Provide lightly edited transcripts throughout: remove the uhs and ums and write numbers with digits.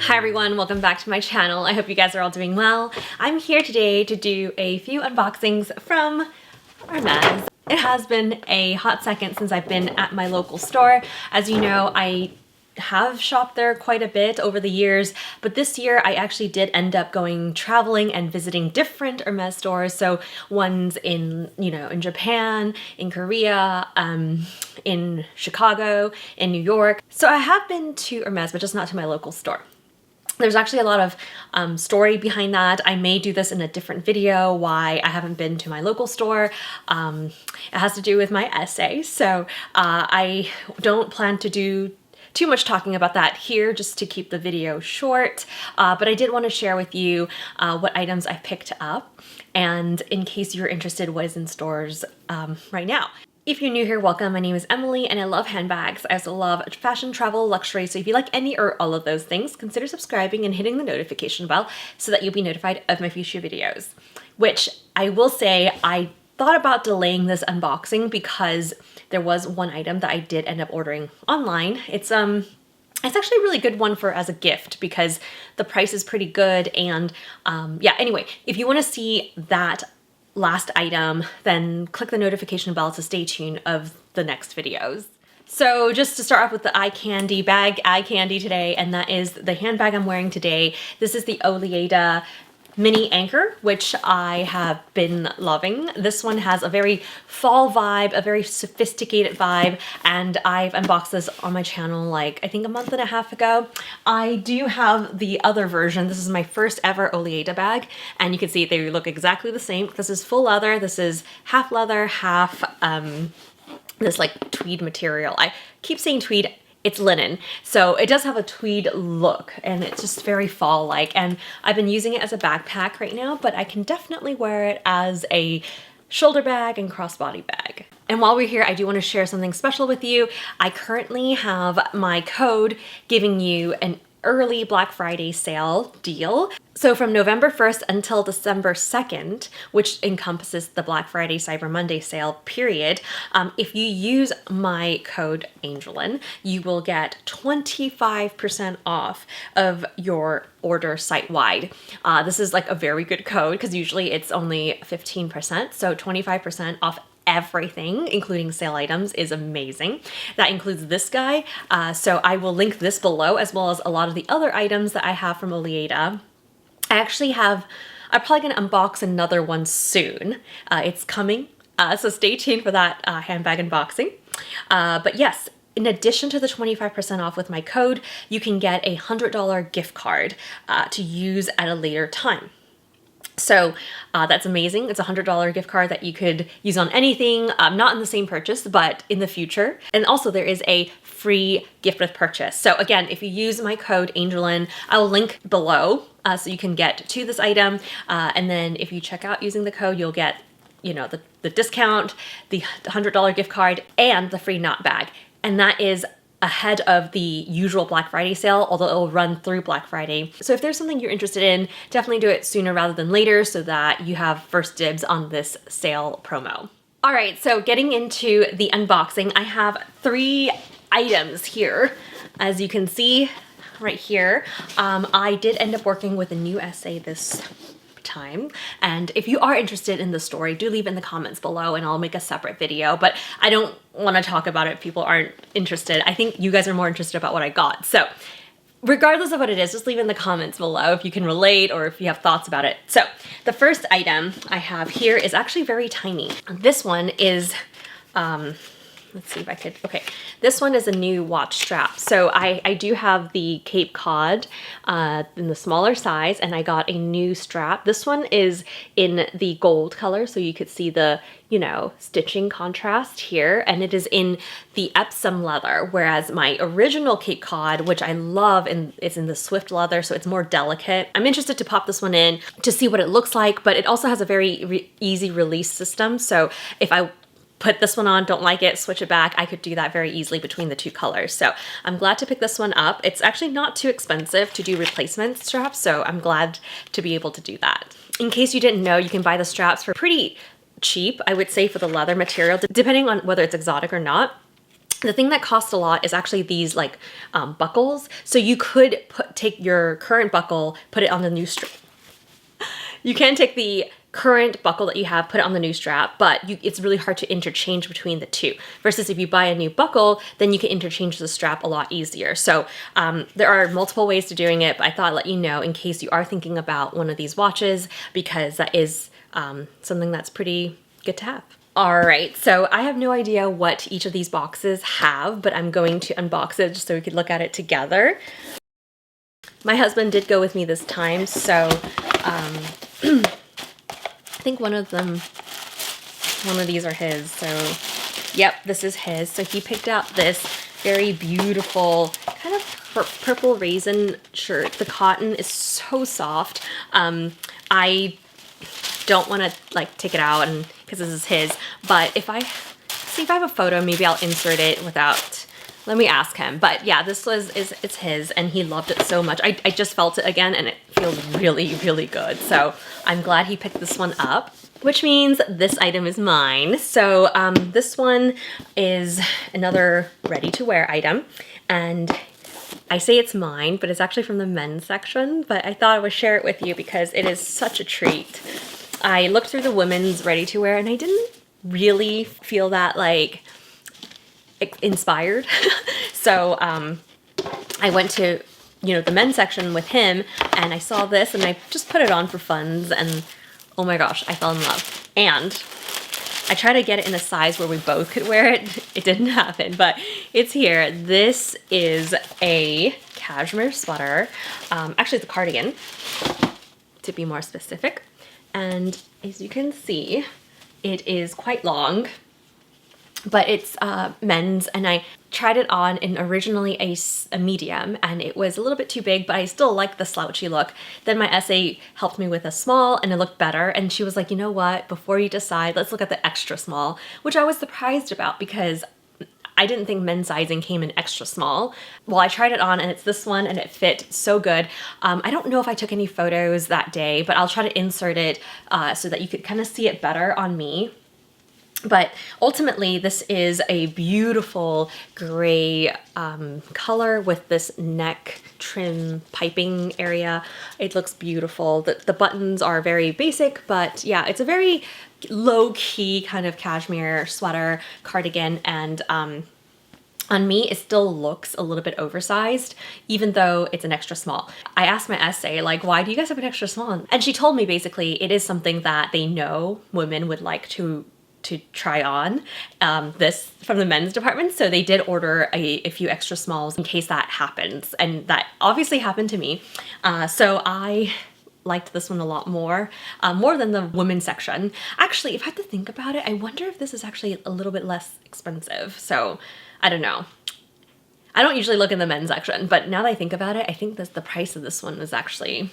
Hi everyone, welcome back to my channel. I hope you guys are all doing well. I'm here today to do a few unboxings from Hermes. It has been a hot second since I've been at my local store. As you know, I have shopped there quite a bit over the years, but this year I actually did end up going traveling and visiting different Hermes stores. So ones in, in Japan, in Korea, in Chicago, in New York. So I have been to Hermes, but just not to my local store. There's actually a lot of story behind that. I may do this in a different video, why I haven't been to my local store. It has to do with my essay, so I don't plan to do too much talking about that here, just to keep the video short. But I did want to share with you what items I picked up, and in case you're interested what is in stores right now. If you're new here, welcome. My name is Emily and I love handbags. I also love fashion, travel, luxury. So if you like any or all of those things, consider subscribing and hitting the notification bell so that you'll be notified of my future videos. Which I will say, I thought about delaying this unboxing because there was one item that I did end up ordering online. It's actually a really good one for as a gift because the price is pretty good. And yeah, anyway, if you want to see that last item, then click the notification bell to stay tuned of the next videos. So just to start off with the eye candy today, and that is the handbag I'm wearing today. This is the Oleada mini anchor, which I have been loving. This one has a very fall vibe, a very sophisticated vibe, and I've unboxed this on my channel like I think a month and a half ago. I do have the other version. This is my first ever Oleada bag, and you can see they look exactly the same. This is full leather. This is half leather, half this like tweed material. I keep saying tweed. It's linen, so it does have a tweed look and it's just very fall-like, and I've been using it as a backpack right now, but I can definitely wear it as a shoulder bag and crossbody bag. And while we're here, I do want to share something special with you. I currently have my code giving you an early Black Friday sale deal. So from November 1st until December 2nd, which encompasses the Black Friday Cyber Monday sale period, if you use my code angeleyn, you will get 25% off of your order site-wide. This is like a very good code because usually it's only 15%, so 25% off everything, including sale items, is amazing. That includes this guy. So I will link this below, as well as a lot of the other items that I have from Oleada. I'm probably gonna unbox another one soon. It's coming, so stay tuned for that handbag unboxing. But yes, in addition to the 25% off with my code, you can get a $100 gift card to use at a later time. So that's amazing. It's a $100 gift card that you could use on anything, not in the same purchase, but in the future. And also there is a free gift with purchase. So again, if you use my code angeleyn, I will link below so you can get to this item. And then if you check out using the code, you'll get, the discount, the $100 gift card, and the free knot bag. And that is ahead of the usual Black Friday sale, although it will run through Black Friday. So if there's something you're interested in, definitely do it sooner rather than later so that you have first dibs on this sale promo. All right, so getting into the unboxing, I have 3 items here. As you can see right here, I did end up working with a new essay this time, and if you are interested in the story, do leave in the comments below and I'll make a separate video, but I don't want to talk about it if people aren't interested. I think you guys are more interested about what I got, so regardless of what it is, just leave in the comments below if you can relate or if you have thoughts about it. So the first item I have here is actually very tiny. This one is let's see if I could, okay. This one is a new watch strap. So I do have the Cape Cod in the smaller size, and I got a new strap. This one is in the gold color, so you could see the, stitching contrast here, and it is in the Epsom leather, whereas my original Cape Cod, which I love, is in the Swift leather, so it's more delicate. I'm interested to pop this one in to see what it looks like, but it also has a very easy release system, so if I put this one on, don't like it, switch it back, I could do that very easily between the 2 colors. So I'm glad to pick this one up. It's actually not too expensive to do replacement straps, so I'm glad to be able to do that. In case you didn't know, you can buy the straps for pretty cheap, I would say, for the leather material, depending on whether it's exotic or not. The thing that costs a lot is actually these like buckles. So you could take your current buckle, put it on the new strap. You can take the current buckle that you have, put it on the new strap, but it's really hard to interchange between the two. Versus if you buy a new buckle, then you can interchange the strap a lot easier. So there are multiple ways to doing it, but I thought I'd let you know in case you are thinking about one of these watches, because that is something that's pretty good to have. All right, so I have no idea what each of these boxes have, but I'm going to unbox it just so we could look at it together. My husband did go with me this time, so I think one of these are his. So yep, this is his. So he picked out this very beautiful kind of purple raisin shirt. The cotton is so soft. I don't want to like take it out and because this is his, but if I have a photo, maybe I'll insert it without, let me ask him. But yeah, it's his and he loved it so much. I just felt it again and it feels really, really good. So I'm glad he picked this one up, which means this item is mine. So this one is another ready-to-wear item, and I say it's mine, but it's actually from the men's section, but I thought I would share it with you because it is such a treat. I looked through the women's ready-to-wear and I didn't really feel that like inspired. So I went to, the men's section with him and I saw this and I just put it on for funs and oh my gosh, I fell in love. And I tried to get it in a size where we both could wear it. It didn't happen, but it's here. This is a cashmere sweater. Actually, it's a cardigan, to be more specific. And as you can see, it is quite long, but it's men's, and I tried it on in originally a medium, and it was a little bit too big, but I still like the slouchy look. Then my SA helped me with a small, and it looked better, and she was like, you know what, before you decide, let's look at the extra small, which I was surprised about because I didn't think men's sizing came in extra small. Well, I tried it on and it's this one and it fit so good. I don't know if I took any photos that day, but I'll try to insert it so that you could kind of see it better on me. But ultimately, this is a beautiful gray color with this neck trim piping area. It looks beautiful. The buttons are very basic, but yeah, it's a very low-key kind of cashmere sweater, cardigan, and on me, it still looks a little bit oversized, even though it's an extra small. I asked my SA, like, why do you guys have an extra small? And she told me basically it is something that they know women would like to try on, this from the men's department. So they did order a few extra smalls in case that happens. And that obviously happened to me. So I liked this one a lot more than the women's section. Actually, if I had to think about it, I wonder if this is actually a little bit less expensive. So I don't know. I don't usually look in the men's section, but now that I think about it, I think that the price of this one is actually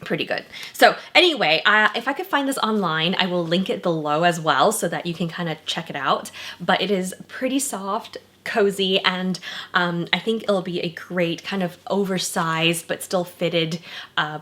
pretty good. So anyway, if I could find this online, I will link it below as well so that you can kind of check it out. But it is pretty soft, cozy, and I think it'll be a great kind of oversized but still fitted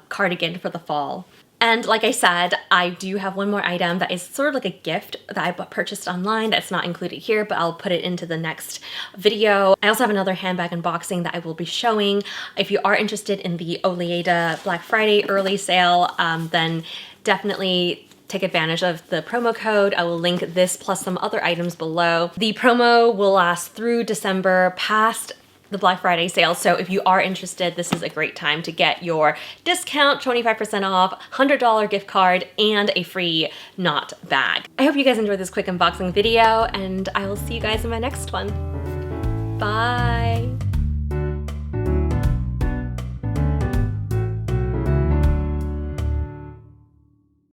cardigan for the fall. And like I said, I do have one more item that is sort of like a gift that I purchased online that's not included here, but I'll put it into the next video. I also have another handbag unboxing that I will be showing. If you are interested in the Oleada Black Friday early sale, then definitely take advantage of the promo code. I will link this plus some other items below. The promo will last through December past the Black Friday sale. So if you are interested, this is a great time to get your discount, 25% off, $100 gift card, and a free knot bag. I hope you guys enjoyed this quick unboxing video, and I will see you guys in my next one. Bye.